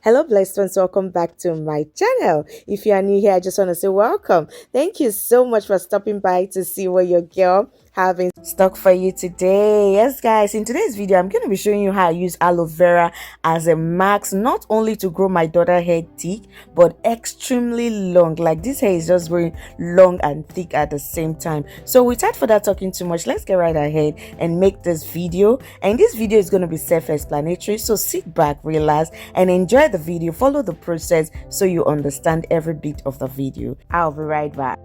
Hello, blessed ones. Welcome back to my channel. If you are new here, I just want to say welcome. Thank you so much for stopping by to see what your girl having stock for you today. Yes, guys, in today's video, I'm going to be showing you how I use aloe vera as a mask, not only to grow my daughter hair thick, but extremely long. Like this hair is just growing long and thick at the same time. So without further talking too much, let's get right ahead and make this video. And this video is going to be self-explanatory. So sit back, relax, and enjoy the video. Follow the process so you understand every bit of the video. I'll be right back.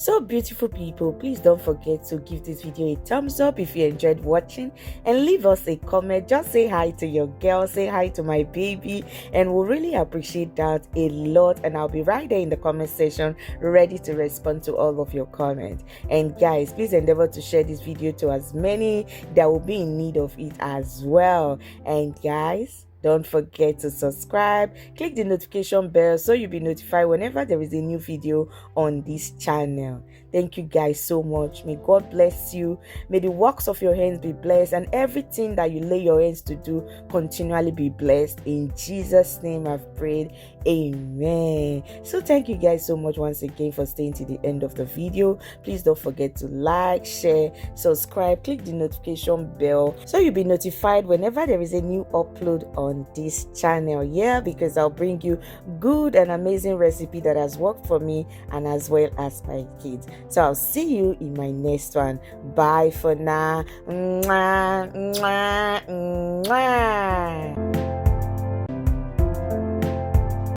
So beautiful people, please don't forget to give this video a thumbs up if you enjoyed watching, and leave us a comment. Just say hi to your girl, say hi to my baby, and we'll really appreciate that a lot. And I'll be right there in the comment section ready to respond to all of your comments. And guys, please endeavor to share this video to as many that will be in need of it as well. And guys, don't forget to subscribe, click the notification bell so you'll be notified whenever there is a new video on this channel. Thank you guys so much. May God bless you. May the works of your hands be blessed, and everything that you lay your hands to do continually be blessed. In Jesus' name I've prayed. Amen. So thank you guys so much once again for staying to the end of the video. Please don't forget to like, share, subscribe, click the notification bell so you'll be notified whenever there is a new upload on this channel. Yeah, because I'll bring you good and amazing recipe that has worked for me and as well as my kids. So I'll see you in my next one. Bye for now. Mwah, mwah, mwah.